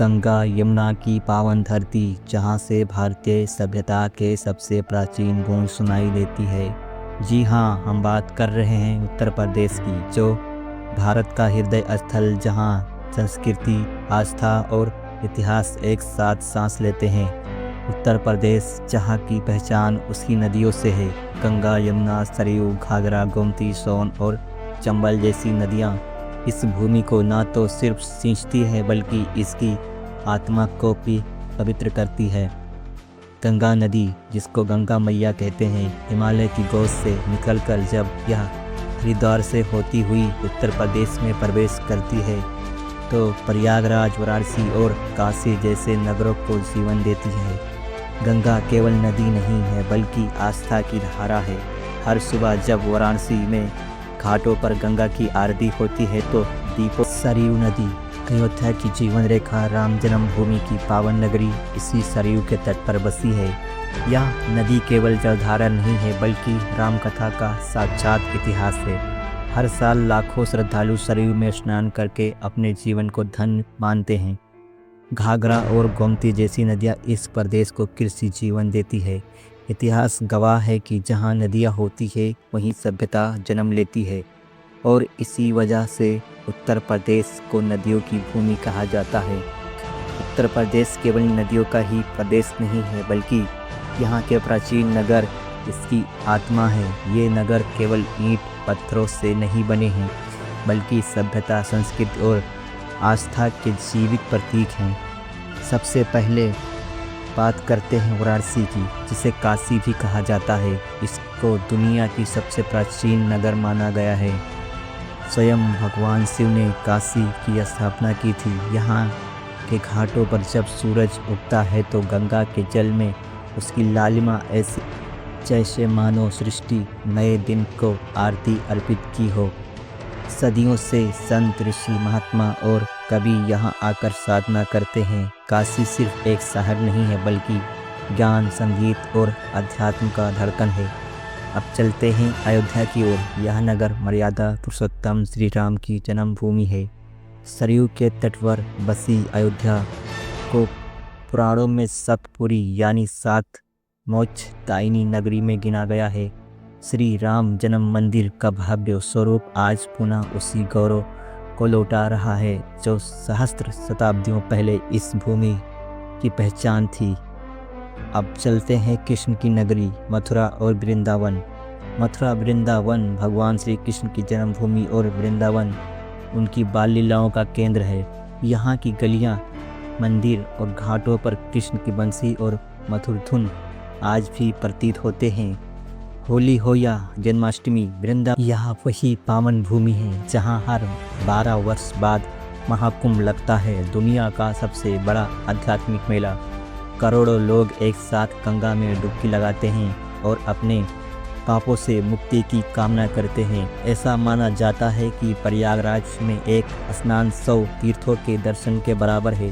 गंगा यमुना की पावन धरती, जहाँ से भारतीय सभ्यता के सबसे प्राचीन गूंज सुनाई देती है। जी हाँ, हम बात कर रहे हैं उत्तर प्रदेश की, जो भारत का हृदय स्थल, जहाँ संस्कृति, आस्था और इतिहास एक साथ सांस लेते हैं। उत्तर प्रदेश, जहाँ की पहचान उसकी नदियों से है। गंगा, यमुना, सरयू, घाघरा, गोमती, सोन और चंबल जैसी नदियाँ इस भूमि को न तो सिर्फ सींचती है, बल्कि इसकी आत्मा को भी पवित्र करती है। गंगा नदी, जिसको गंगा मैया कहते हैं, हिमालय की गोद से निकलकर जब यह हरिद्वार से होती हुई उत्तर प्रदेश में प्रवेश करती है, तो प्रयागराज, वाराणसी और काशी जैसे नगरों को जीवन देती है। गंगा केवल नदी नहीं है, बल्कि आस्था की धारा है। हर सुबह जब वाराणसी में घाटों पर गंगा की आरती होती है, तो दीपों सरयू नदी, अयोध्या की जीवन रेखा, राम जन्मभूमि की पावन नगरी इसी सरयू के तट पर बसी है। यह नदी केवल जलधारा नहीं है, बल्कि राम कथा का साक्षात इतिहास है। हर साल लाखों श्रद्धालु सरयू में स्नान करके अपने जीवन को धन्य मानते हैं। घाघरा और गोमती जैसी नदियाँ इस प्रदेश को कृषि जीवन देती है। इतिहास गवाह है कि जहाँ नदियाँ होती है, वहीं सभ्यता जन्म लेती है, और इसी वजह से उत्तर प्रदेश को नदियों की भूमि कहा जाता है। उत्तर प्रदेश केवल नदियों का ही प्रदेश नहीं है, बल्कि यहाँ के प्राचीन नगर इसकी आत्मा है। ये नगर केवल ईंट पत्थरों से नहीं बने हैं, बल्कि सभ्यता, संस्कृति और आस्था के जीवित प्रतीक हैं। सबसे पहले बात करते हैं वाराणसी की, जिसे काशी भी कहा जाता है। इसको दुनिया की सबसे प्राचीन नगर माना गया है। स्वयं भगवान शिव ने काशी की स्थापना की थी। यहाँ के घाटों पर जब सूरज उगता है, तो गंगा के जल में उसकी लालिमा ऐसी जैसे मानो सृष्टि नए दिन को आरती अर्पित की हो। सदियों से संत, ऋषि, महात्मा और कवि यहाँ आकर साधना करते हैं। काशी सिर्फ एक शहर नहीं है, बल्कि ज्ञान, संगीत और अध्यात्म का धड़कन है। अब चलते हैं अयोध्या की ओर। यह नगर मर्यादा पुरुषोत्तम श्री राम की जन्मभूमि है। सरयू के तट पर बसी अयोध्या को पुराणों में सतपुरी यानी सात मोक्षदायिनी नगरी में गिना गया है। श्री राम जन्म मंदिर का भव्य स्वरूप आज पुनः उसी गौरव को लौटा रहा है, जो सहस्त्र शताब्दियों पहले इस भूमि की पहचान थी। अब चलते हैं कृष्ण की नगरी, मथुरा और वृंदावन। मथुरा वृंदावन भगवान श्री कृष्ण की जन्मभूमि और वृंदावन उनकी बाल लीलाओं का केंद्र है। यहाँ की गलियाँ, मंदिर और घाटों पर कृष्ण की बंसी और मधुर धुन आज भी प्रतीत होते हैं। होली हो या जन्माष्टमी, वृंदावन यह वही पावन भूमि है जहाँ हर 12 वर्ष बाद महाकुंभ लगता है, दुनिया का सबसे बड़ा आध्यात्मिक मेला। करोड़ों लोग एक साथ गंगा में डुबकी लगाते हैं और अपने पापों से मुक्ति की कामना करते हैं। ऐसा माना जाता है कि प्रयागराज में एक स्नान 100 तीर्थों के दर्शन के बराबर है।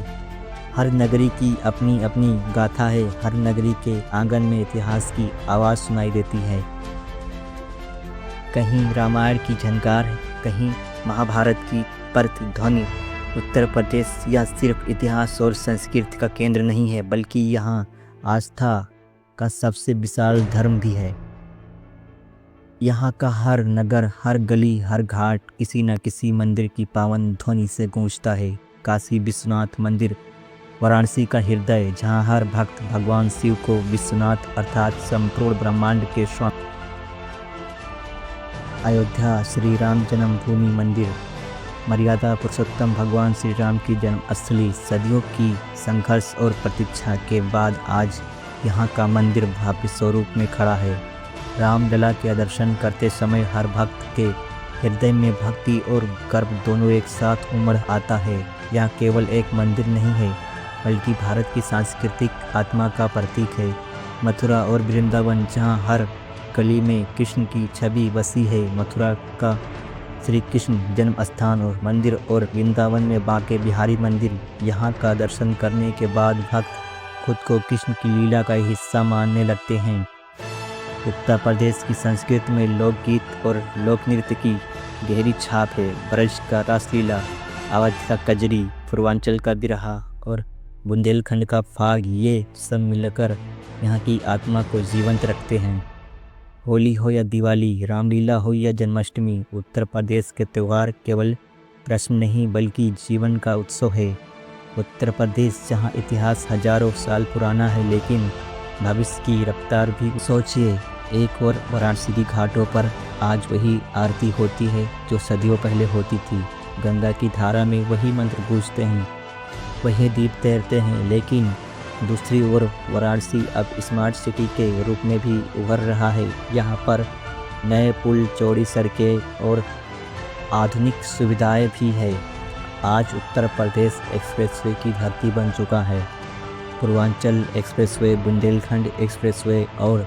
हर नगरी की अपनी अपनी गाथा है। हर नगरी के आंगन में इतिहास की आवाज़ सुनाई देती है। कहीं रामायण की झनकार है, कहीं महाभारत की प्रतिध्वनि। उत्तर प्रदेश यह सिर्फ इतिहास और संस्कृति का केंद्र नहीं है, बल्कि यहाँ आस्था का सबसे विशाल धर्म भी है। यहाँ का हर नगर, हर गली, हर घाट किसी न किसी मंदिर की पावन ध्वनि से गूंजता है। काशी विश्वनाथ मंदिर, वाराणसी का हृदय, जहाँ हर भक्त भगवान शिव को विश्वनाथ अर्थात संपूर्ण ब्रह्मांड के स्वामी। अयोध्या श्री राम जन्मभूमि मंदिर, मर्यादा पुरुषोत्तम भगवान श्री राम की जन्मस्थली। सदियों की संघर्ष और प्रतीक्षा के बाद आज यहाँ का मंदिर भव्य स्वरूप में खड़ा है। रामलला के दर्शन करते समय हर भक्त के हृदय में भक्ति और गर्व दोनों एक साथ उमड़ आता है। यह केवल एक मंदिर नहीं है, बल्कि भारत की सांस्कृतिक आत्मा का प्रतीक है। मथुरा और वृंदावन, जहाँ हर गली में कृष्ण की छवि बसी है। मथुरा का श्री कृष्ण जन्म स्थान और मंदिर और वृंदावन में बांके बिहारी मंदिर। यहाँ का दर्शन करने के बाद भक्त खुद को कृष्ण की लीला का हिस्सा मानने लगते हैं। उत्तर प्रदेश की संस्कृति में लोकगीत और लोक नृत्य की गहरी छाप है। ब्रज का रासलीला, अवध का कजरी, पूर्वांचल का बिरहा और बुंदेलखंड का फाग, ये सब मिलकर यहाँ की आत्मा को जीवंत रखते हैं। होली हो या दिवाली, रामलीला हो या जन्माष्टमी, उत्तर प्रदेश के त्यौहार केवल प्रश्न नहीं बल्कि जीवन का उत्सव है। उत्तर प्रदेश जहाँ इतिहास हजारों साल पुराना है लेकिन भविष्य की रफ्तार भी सोचिए। एक और वाराणसी की घाटों पर आज वही आरती होती है जो सदियों पहले होती थी। गंगा की धारा में वही मंत्र गूंजते हैं, वही दीप तैरते हैं। लेकिन दूसरी ओर वाराणसी अब स्मार्ट सिटी के रूप में भी उभर रहा है। यहाँ पर नए पुल, चौड़ी सड़कें और आधुनिक सुविधाएं भी है। आज उत्तर प्रदेश एक्सप्रेसवे की धरती बन चुका है। पूर्वांचल एक्सप्रेसवे, बुंदेलखंड एक्सप्रेसवे और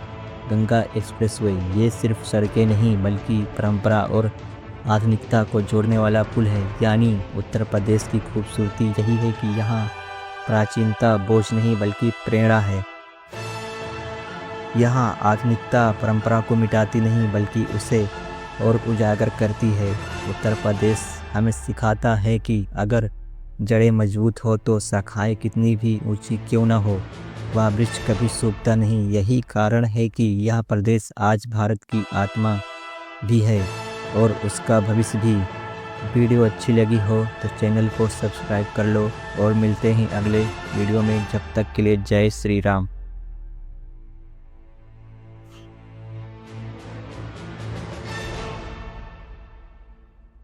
गंगा एक्सप्रेसवे, ये सिर्फ सड़कें नहीं बल्कि परंपरा और आधुनिकता को जोड़ने वाला पुल है। यानी उत्तर प्रदेश की खूबसूरती यही है कि यहाँ प्राचीनता बोझ नहीं बल्कि प्रेरणा है। यहाँ आधुनिकता परंपरा को मिटाती नहीं बल्कि उसे और उजागर करती है। उत्तर प्रदेश हमें सिखाता है कि अगर जड़ें मजबूत हो तो शाखाएं कितनी भी ऊंची क्यों ना हो, वह वृक्ष कभी सूखता नहीं। यही कारण है कि यह प्रदेश आज भारत की आत्मा भी है और उसका भविष्य भी। वीडियो अच्छी लगी हो तो चैनल को सब्सक्राइब कर लो और मिलते हैं अगले वीडियो में। जब तक के लिए जय श्री राम।